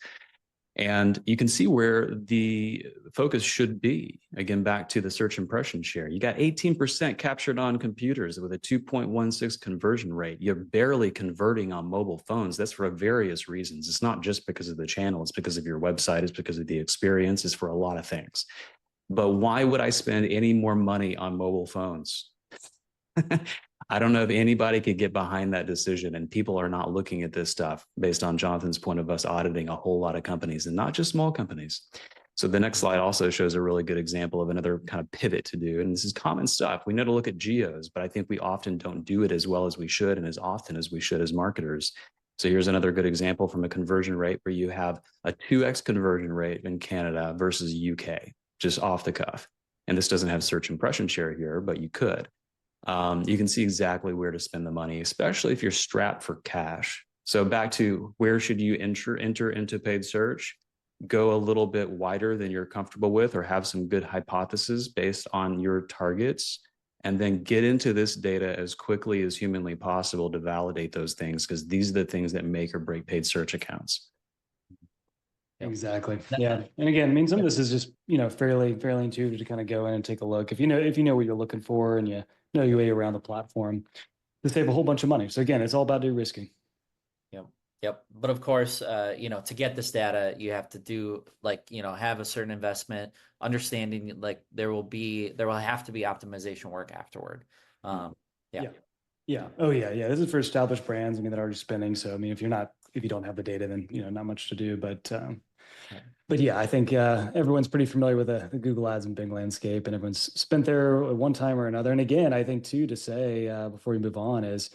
And you can see where the focus should be. Again, back to the search impression share. You got 18% captured on computers with a 2.16 conversion rate. You're barely converting on mobile phones. That's for various reasons. It's not just because of the channel. It's because of your website. It's because of the experience. It's for a lot of things. But why would I spend any more money on mobile phones? I don't know if anybody could get behind that decision, and people are not looking at this stuff based on Jonathan's point of us auditing a whole lot of companies, and not just small companies. So the next slide also shows a really good example of another kind of pivot to do. And this is common stuff. We know to look at geos, but I think we often don't do it as well as we should and as often as we should as marketers. So here's another good example from a conversion rate where you have a 2x conversion rate in Canada versus UK, just off the cuff. And this doesn't have search impression share here, but you could. You can see exactly where to spend the money, especially if you're strapped for cash. So back to where should you enter into paid search? Go a little bit wider than you're comfortable with, or have some good hypotheses based on your targets, and then get into this data as quickly as humanly possible to validate those things, because these are the things that make or break paid search accounts.
Exactly. Yeah. And again, I mean, some of this is just, fairly intuitive to kind of go in and take a look. If you know what you're looking for and you know your way around the platform, to save a whole bunch of money. So again, it's all about de-risking.
Yep. But of course, to get this data, you have to do have a certain investment, understanding there will have to be optimization work afterward.
Yeah. Oh yeah. This is for established brands. I mean, that are already spending. So I mean, if you don't have the data, then not much to do. But yeah, I think everyone's pretty familiar with the Google Ads and Bing landscape, and everyone's spent there at one time or another. And again, I think too, to say before we move on is,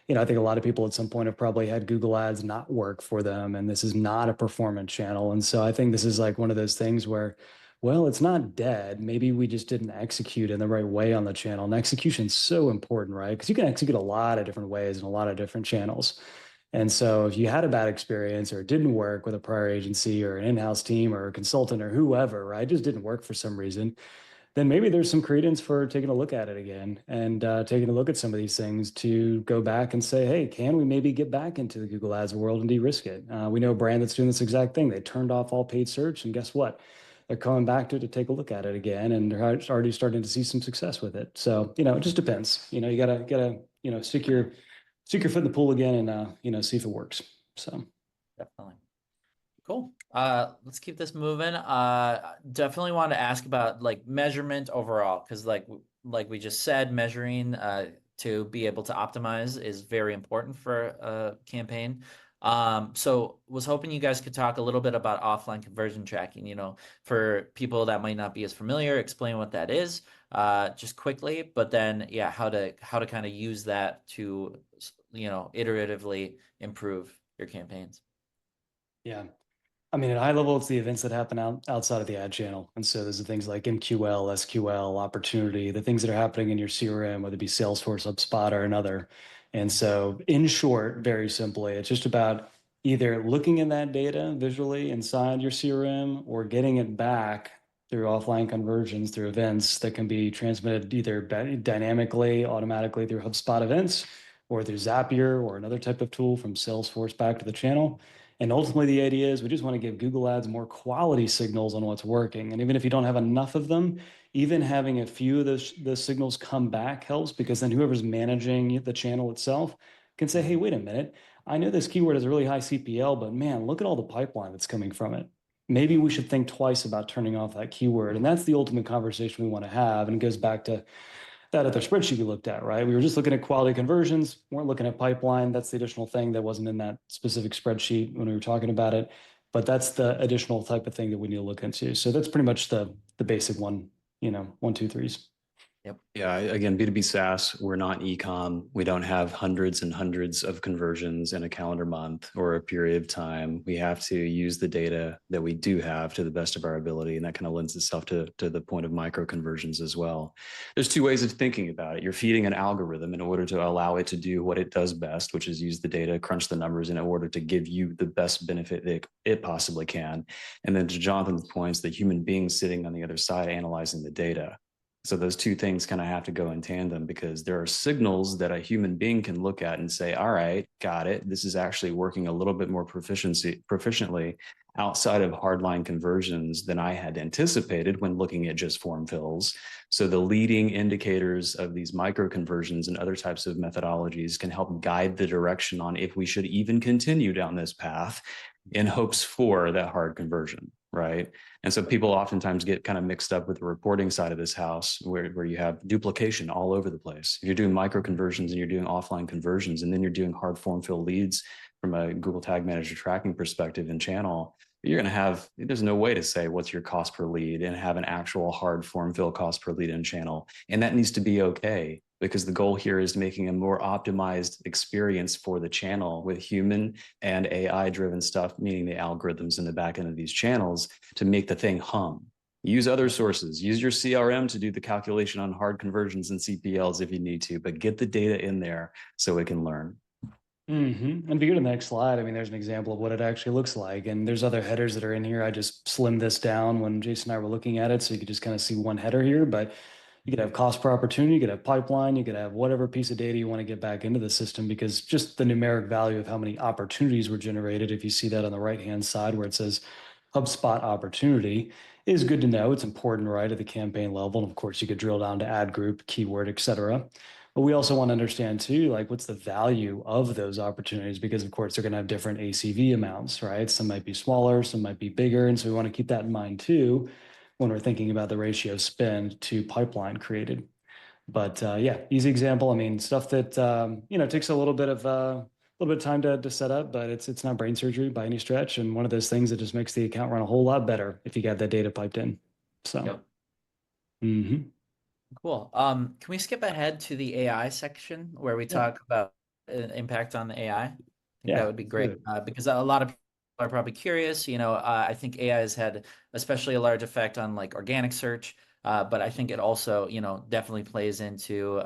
I think a lot of people at some point have probably had Google Ads not work for them, and this is not a performance channel. And so I think this is like one of those things where, well, it's not dead. Maybe we just didn't execute in the right way on the channel. And execution is so important, right? Because you can execute a lot of different ways in a lot of different channels. And so if you had a bad experience or it didn't work with a prior agency or an in-house team or a consultant or whoever, right, it just didn't work for some reason, then maybe there's some credence for taking a look at it again and taking a look at some of these things to go back and say, hey, can we maybe get back into the Google Ads world and de-risk it? We know a brand that's doing this exact thing. They turned off all paid search, and guess what? They're coming back to take a look at it again, and they're already starting to see some success with it. So, it just depends. You gotta stick your foot in the pool again and see if it works. So
definitely. Cool. Let's keep this moving. Definitely want to ask about measurement overall, because like we just said, measuring to be able to optimize is very important for a campaign. So was hoping you guys could talk a little bit about offline conversion tracking, for people that might not be as familiar, explain what that is, just quickly, but then, how to kind of use that to, iteratively improve your campaigns.
Yeah. I mean, at a high level, it's the events that happen outside of the ad channel. And so there's the things like MQL, SQL, opportunity, the things that are happening in your CRM, whether it be Salesforce, HubSpot, or another. And so in short, very simply, it's just about, either looking at that data visually inside your CRM or getting it back through offline conversions through events that can be transmitted either dynamically, automatically through HubSpot events or through Zapier or another type of tool from Salesforce back to the channel. And ultimately, the idea is we just want to give Google Ads more quality signals on what's working. And even if you don't have enough of them, even having a few of those signals come back helps, because then whoever's managing the channel itself can say, hey, wait a minute, I know this keyword has a really high CPL, but man, look at all the pipeline that's coming from it. Maybe we should think twice about turning off that keyword. And that's the ultimate conversation we want to have. And it goes back to that other spreadsheet we looked at, right? We were just looking at quality conversions, weren't looking at pipeline. That's the additional thing that wasn't in that specific spreadsheet when we were talking about it. But that's the additional type of thing that we need to look into. So that's pretty much the basic one, 1, 2, 3s.
Yep.
Yeah, again, B2B SaaS, we're not e-com. We don't have hundreds and hundreds of conversions in a calendar month or a period of time. We have to use the data that we do have to the best of our ability. And that kind of lends itself to the point of micro conversions as well. There's two ways of thinking about it. You're feeding an algorithm in order to allow it to do what it does best, which is use the data, crunch the numbers in order to give you the best benefit that it possibly can. And then to Jonathan's points, the human being sitting on the other side analyzing the data. So those two things kind of have to go in tandem, because there are signals that a human being can look at and say, all right, got it. This is actually working a little bit more proficiently outside of hardline conversions than I had anticipated when looking at just form fills. So the leading indicators of these micro conversions and other types of methodologies can help guide the direction on if we should even continue down this path in hopes for that hard conversion, right? And so people oftentimes get kind of mixed up with the reporting side of this house, where you have duplication all over the place. If you're doing micro conversions and you're doing offline conversions, and then you're doing hard form fill leads from a Google Tag Manager tracking perspective in channel, you're going to have, there's no way to say what's your cost per lead and have an actual hard form fill cost per lead in channel. And that needs to be okay, because the goal here is making a more optimized experience for the channel with human and AI driven stuff, meaning the algorithms in the back end of these channels, to make the thing hum. Use other sources, use your CRM to do the calculation on hard conversions and CPLs if you need to, but get the data in there so it can learn.
And if you go to the next slide, I mean, there's an example of what it actually looks like. And there's other headers that are in here. I just slimmed this down when Jason and I were looking at it, so you could just kind of see one header here. But you could have cost per opportunity, you could have pipeline, you could have whatever piece of data you want to get back into the system, because just the numeric value of how many opportunities were generated, if you see that on the right-hand side where it says HubSpot opportunity, is good to know. It's important, right, at the campaign level. And of course, you could drill down to ad group, keyword, et cetera. But we also want to understand too, like, what's the value of those opportunities? Because of course, they're going to have different ACV amounts, right? Some might be smaller, some might be bigger. And so we want to keep that in mind too, when we're thinking about the ratio spend to pipeline created. But yeah, easy example. I mean, stuff that, takes a little bit of time to set up, but it's not brain surgery by any stretch. And one of those things that just makes the account run a whole lot better if you got that data piped in. So,
Yep.
mhm.
Cool. Can we skip ahead to the AI section where we talk about impact on the AI? I think that would be great, because a lot of people are probably curious. I think AI has had especially a large effect on like organic search, but I think it also, definitely plays into,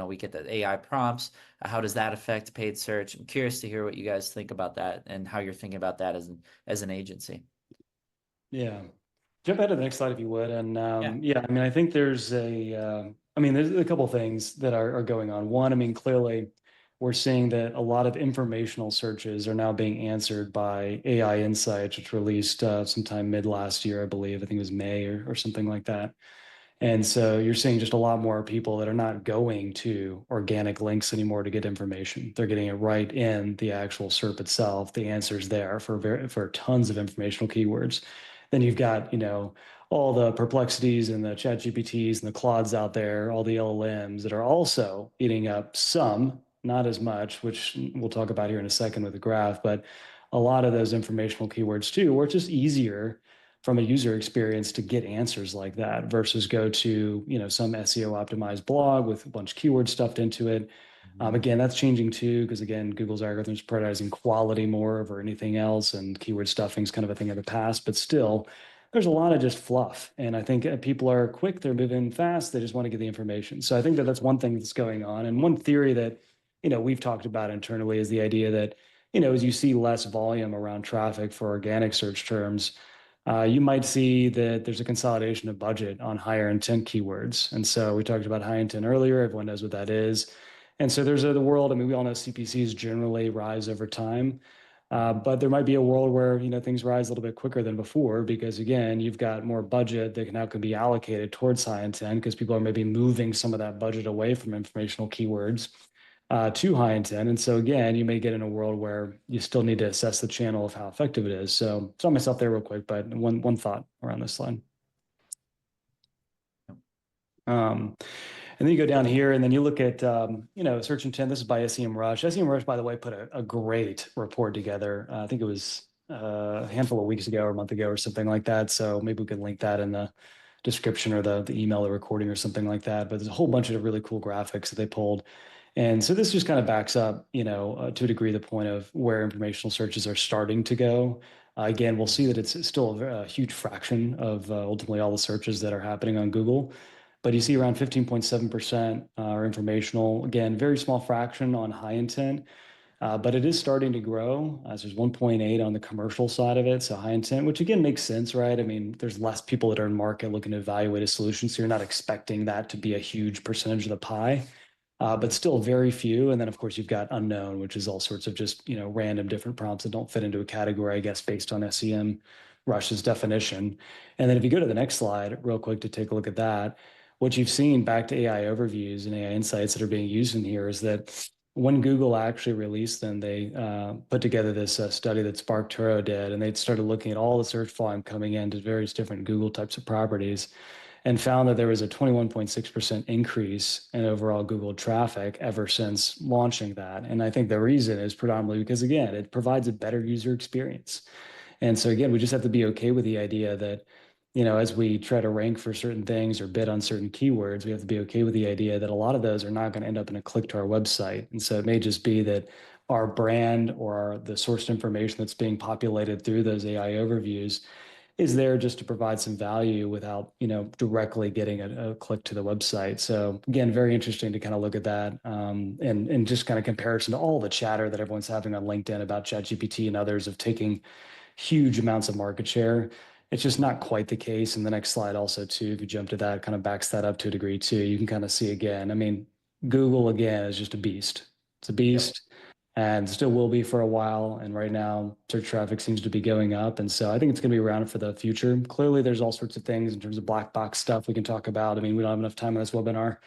we get the AI prompts. How does that affect paid search? I'm curious to hear what you guys think about that and how you're thinking about that as an agency.
Yeah. Jump ahead to the next slide if you would. And I mean, I think there's there's a couple things that are going on. One, I mean, clearly we're seeing that a lot of informational searches are now being answered by AI Insights, which released sometime mid last year, I believe. I think it was May or something like that. And so you're seeing just a lot more people that are not going to organic links anymore to get information. They're getting it right in the actual SERP itself. The answer's there for tons of informational keywords. Then you've got, all the perplexities and the chat GPTs and the Claudes out there, all the LLMs that are also eating up some, not as much, which we'll talk about here in a second with the graph, but a lot of those informational keywords too, where it's just easier from a user experience to get answers like that versus go to, some SEO optimized blog with a bunch of keywords stuffed into it. Again, that's changing too, because again, Google's algorithms prioritizing quality more over anything else, and keyword stuffing is kind of a thing of the past, but still, there's a lot of just fluff. And I think people are quick, they're moving fast, they just want to get the information. So I think that's one thing that's going on. And one theory that, we've talked about internally is the idea that as you see less volume around traffic for organic search terms, you might see that there's a consolidation of budget on higher intent keywords. And so we talked about high intent earlier. Everyone knows what that is. And so there's the world. I mean, we all know CPCs generally rise over time. But there might be a world where things rise a little bit quicker than before because again, you've got more budget that now can be allocated towards high intent because people are maybe moving some of that budget away from informational keywords to high intent. And so again, you may get in a world where you still need to assess the channel of how effective it is. So saw myself there real quick, but one thought around this slide. And then you go down here and then you look at, search intent. This is by SEM Rush. SEM Rush, by the way, put a great report together. I think it was a handful of weeks ago or a month ago or something like that. So maybe we can link that in the description or the email or recording or something like that. But there's a whole bunch of really cool graphics that they pulled. And so this just kind of backs up, to a degree, the point of where informational searches are starting to go. Again, we'll see that it's still a huge fraction of ultimately all the searches that are happening on Google. But you see around 15.7% are informational. Again, very small fraction on high intent, but it is starting to grow. There's 1.8 on the commercial side of it, so high intent, which again makes sense, right? I mean, there's less people that are in market looking to evaluate a solution, so you're not expecting that to be a huge percentage of the pie, but still very few. And then, of course, you've got unknown, which is all sorts of just random different prompts that don't fit into a category, I guess, based on SEM Rush's definition. And then if you go to the next slide real quick to take a look at that, what you've seen back to AI overviews and AI insights that are being used in here is that when Google actually released them, they put together this study that SparkToro did, and they started looking at all the search volume coming into various different Google types of properties and found that there was a 21.6% increase in overall Google traffic ever since launching that. And I think the reason is predominantly because, again, it provides a better user experience. And so, again, we just have to be okay with the idea that as we try to rank for certain things or bid on certain keywords, we have to be okay with the idea that a lot of those are not going to end up in a click to our website. And so it may just be that our brand or the sourced information that's being populated through those AI overviews is there just to provide some value without, directly getting a click to the website. So again, very interesting to kind of look at that and just kind of comparison to all the chatter that everyone's having on LinkedIn about ChatGPT and others of taking huge amounts of market share. It's just not quite the case. And the next slide also too, if you jump to that, kind of backs that up to a degree too. You can kind of see again, I mean, Google again is just a beast. It's a beast and still will be for a while. And right now search traffic seems to be going up. And so I think it's going to be around for the future. Clearly there's all sorts of things in terms of black box stuff we can talk about. I mean, we don't have enough time on this webinar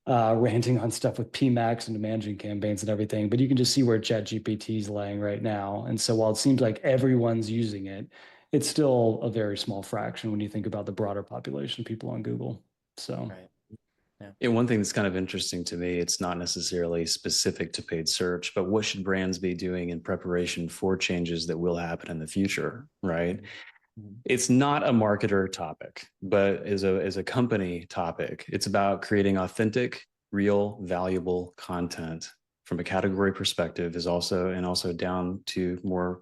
ranting on stuff with PMAX and managing campaigns and everything, but you can just see where ChatGPT is laying right now. And so while it seems like everyone's using it, it's still a very small fraction when you think about the broader population of people on Google. So,
Right.
Yeah, one thing that's kind of interesting to me, it's not necessarily specific to paid search, but what should brands be doing in preparation for changes that will happen in the future, right? It's not a marketer topic, but as a company topic, it's about creating authentic, real, valuable content from a category perspective is also down to more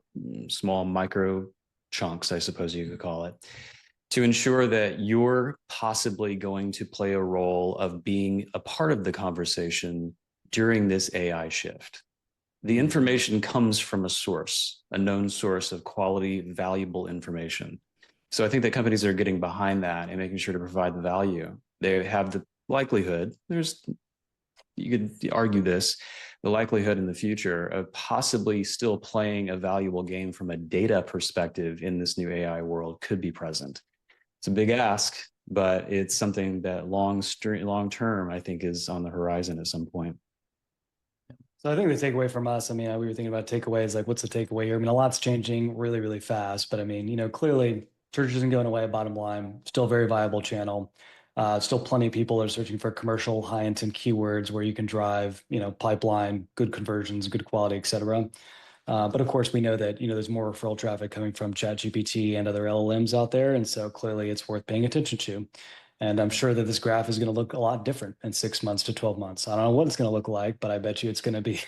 small micro chunks, I suppose you could call it, to ensure that you're possibly going to play a role of being a part of the conversation during this AI shift. The information comes from a source, a known source of quality, valuable information. So I think that companies are getting behind that and making sure to provide the value. They have the likelihood, you could argue this, the likelihood in the future of possibly still playing a valuable game from a data perspective in this new AI world could be present. It's a big ask, but it's something that long term, I think, is on the horizon at some point.
So I think the takeaway from us, I mean, we were thinking about takeaways, like what's the takeaway here? I mean, a lot's changing really, really fast, but I mean, clearly church isn't going away, bottom line, still a very viable channel. Still plenty of people are searching for commercial high intent keywords where you can drive, pipeline, good conversions, good quality, et cetera. But of course, we know that, there's more referral traffic coming from ChatGPT and other LLMs out there. And so clearly it's worth paying attention to. And I'm sure that this graph is going to look a lot different in 6 months to 12 months. I don't know what it's going to look like, but I bet you it's going to be,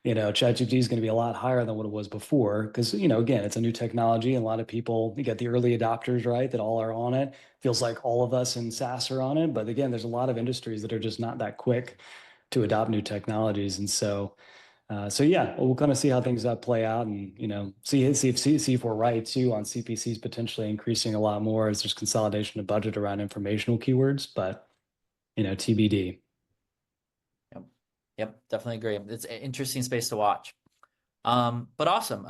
ChatGPT is going to be a lot higher than what it was before. Because, again, it's a new technology. And a lot of people, you get the early adopters, right, that all are on it. Feels like all of us in SaaS are on it. But again, there's a lot of industries that are just not that quick to adopt new technologies. And so, So yeah, we'll kind of see how things play out, and see if we're right too on CPCs potentially increasing a lot more as there's consolidation of budget around informational keywords, but TBD.
Yep. Yep, definitely agree. It's an interesting space to watch. But awesome.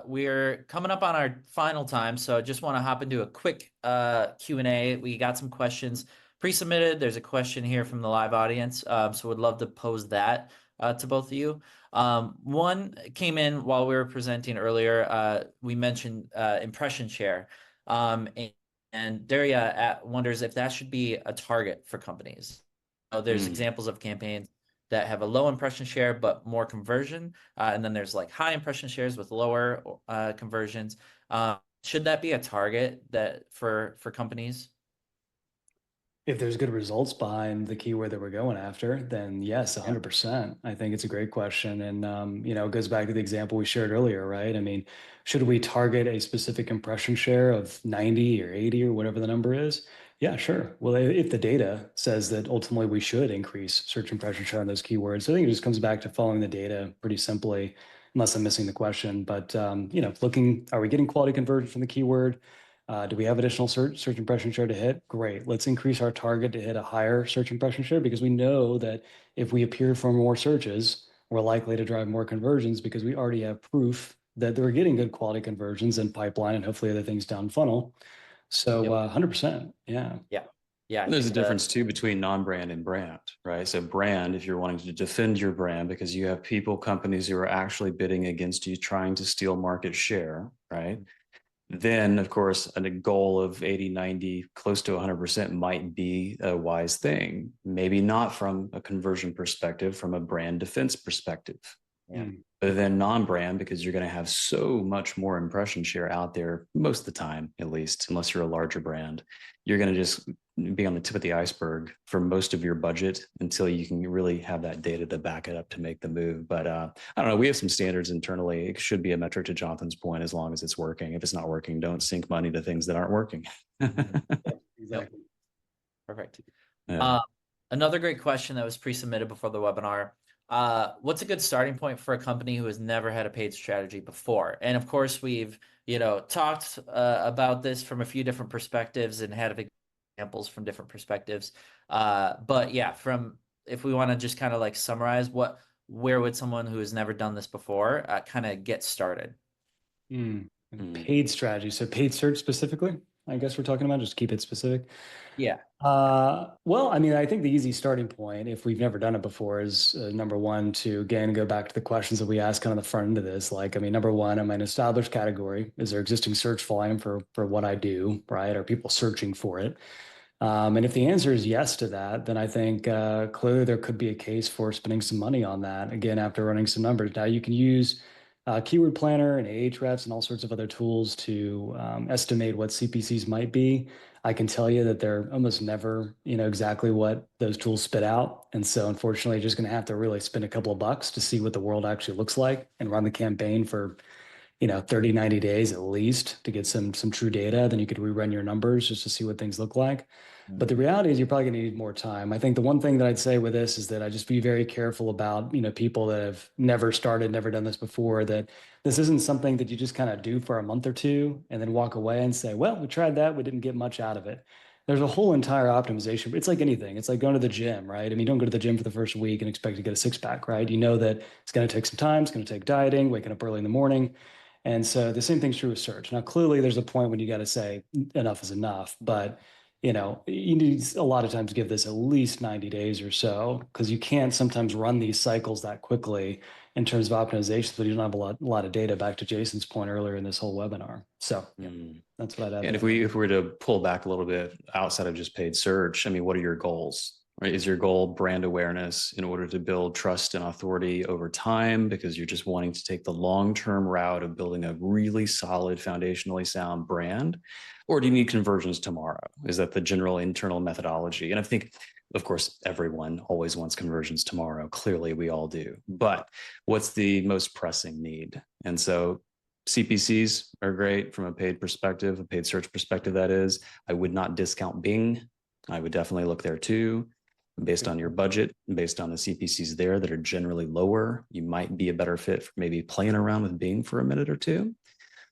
We're coming up on our final time, so I just want to hop into a quick Q&A. We got some questions pre-submitted. There's a question here from the live audience, so would love to pose that to both of you. One came in while we were presenting earlier. We mentioned impression share, and Daria wonders if that should be a target for companies. There's examples of campaigns that have a low impression share but more conversion, and then there's like high impression shares with lower conversions. Should that be a target that for companies?
If there's good results behind the keyword that we're going after, then yes, 100%. I think it's a great question. And, it goes back to the example we shared earlier, right? I mean, should we target a specific impression share of 90 or 80 or whatever the number is? Yeah, sure. Well, if the data says that ultimately we should increase search impression share on those keywords, I think it just comes back to following the data pretty simply, unless I'm missing the question. But, are we getting quality conversion from the keyword? Do we have additional search impression share to hit? Great. Let's increase our target to hit a higher search impression share, because we know that if we appear for more searches, we're likely to drive more conversions because we already have proof that they're getting good quality conversions in pipeline and hopefully other things down funnel. So 100%. Yeah.
Yeah. Yeah.
There's a difference too between non-brand and brand, right? So brand, if you're wanting to defend your brand because you have companies who are actually bidding against you, trying to steal market share, right? Then, of course, a goal of 80, 90, close to 100% might be a wise thing. Maybe not from a conversion perspective, from a brand defense perspective.
Yeah.
But then non-brand, because you're going to have so much more impression share out there, most of the time, at least, unless you're a larger brand, you're going to just be on the tip of the iceberg for most of your budget until you can really have that data to back it up to make the move. But I don't know, we have some standards internally. It should be a metric, to Jonathan's point, as long as it's working. If it's not working, don't sink money to things that aren't working.
Exactly.
Perfect.
Yeah.
Another great question that was pre-submitted before the webinar. What's a good starting point for a company who has never had a paid strategy before? And of course, we've talked about this from a few different perspectives and had examples from different perspectives. But yeah, if we want to just kind of like summarize, where would someone who has never done this before kind of get started?
Paid strategy. So paid search specifically, I guess we're talking about, just keep it specific.
Yeah.
Well, I mean, I think the easy starting point, if we've never done it before, is number one, to again go back to the questions that we asked kind of the front end of this. Like, I mean, number one, am I an established category? Is there existing search volume for what I do, right? Are people searching for it? And if the answer is yes to that, then I think clearly there could be a case for spending some money on that. Again, after running some numbers. Now you can use Keyword Planner and Ahrefs and all sorts of other tools to estimate what CPCs might be. I can tell you that they're almost never, exactly what those tools spit out. And so unfortunately, you're just going to have to really spend a couple of bucks to see what the world actually looks like and run the campaign for 30, 90 days at least to get some true data. Then you could rerun your numbers just to see what things look like. But the reality is you're probably going to need more time. I think the one thing that I'd say with this is that I just be very careful about, people that have never started, never done this before, that this isn't something that you just kind of do for a month or two and then walk away and say, well, we tried that. We didn't get much out of it. There's a whole entire optimization. It's like anything. It's like going to the gym, right? I mean, you don't go to the gym for the first week and expect to get a six pack, right? You know that it's going to take some time. It's going to take dieting, waking up early in the morning. And so the same thing's true with search. Now, clearly there's a point when you got to say enough is enough, but you need a lot of times give this at least 90 days or so, because you can't sometimes run these cycles that quickly in terms of optimization, so you don't have a lot of data, back to Jason's point earlier in this whole webinar. So that's what I'd add.
And if we were to pull back a little bit outside of just paid search, I mean, what are your goals? Right? Is your goal brand awareness in order to build trust and authority over time, because you're just wanting to take the long-term route of building a really solid, foundationally sound brand? Or do you need conversions tomorrow? Is that the general internal methodology? And I think, of course, everyone always wants conversions tomorrow. Clearly, we all do. But what's the most pressing need? And so CPCs are great from a paid perspective, a paid search perspective, that is. I would not discount Bing. I would definitely look there too. Based on your budget, based on the CPCs there that are generally lower, you might be a better fit for maybe playing around with Bing for a minute or two.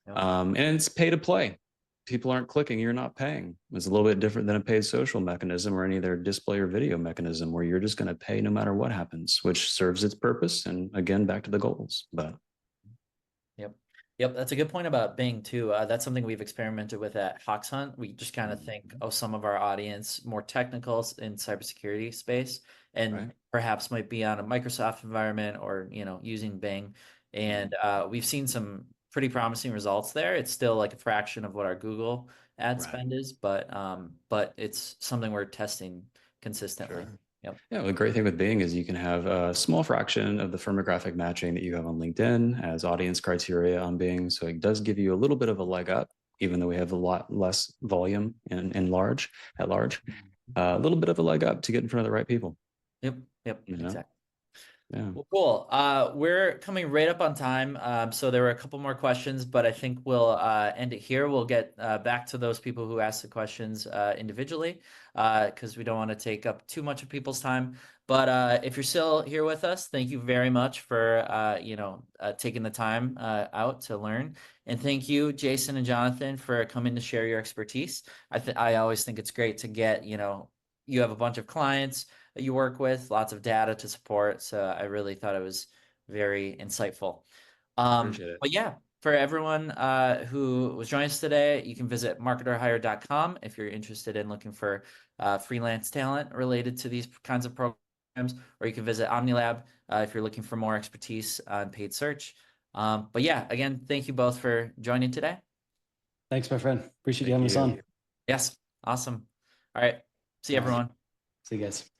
Yep.
And it's pay to play. People aren't clicking, you're not paying. It's a little bit different than a paid social mechanism or any of their display or video mechanism where you're just going to pay no matter what happens, which serves its purpose. And again, back to the goals. But
Yep, that's a good point about Bing too. That's something we've experimented with at Hawks Hunt. We just kind of think, oh, some of our audience more technical in cybersecurity space, and
Right.
perhaps might be on a Microsoft environment or using Bing. And we've seen some pretty promising results there. It's still like a fraction of what our Google ad
Right.
spend is, but it's something we're testing consistently.
Sure.
Yep.
Yeah, the great thing with Bing is you can have a small fraction of the firmographic matching that you have on LinkedIn as audience criteria on Bing. So it does give you a little bit of a leg up, even though we have a lot less volume at large, a little bit of a leg up to get in front of the right people.
Yep. Exactly.
Yeah.
Well, cool. We're coming right up on time. So there were a couple more questions, but I think we'll end it here. We'll get back to those people who asked the questions individually, because we don't want to take up too much of people's time. But if you're still here with us, thank you very much for taking the time out to learn. And thank you, Jason and Jonathan, for coming to share your expertise. I always think it's great to get, you have a bunch of clients that you work with, lots of data to support. So I really thought it was very insightful.
Appreciate it.
But yeah, for everyone who was joining us today, you can visit MarketerHire.com if you're interested in looking for freelance talent related to these kinds of programs, or you can visit Omni Lab if you're looking for more expertise on paid search. But yeah, again, thank you both for joining today.
Thanks, my friend. Appreciate you
Thank
having us
you.
on.
Yes, awesome. All right, see you, everyone.
See you guys.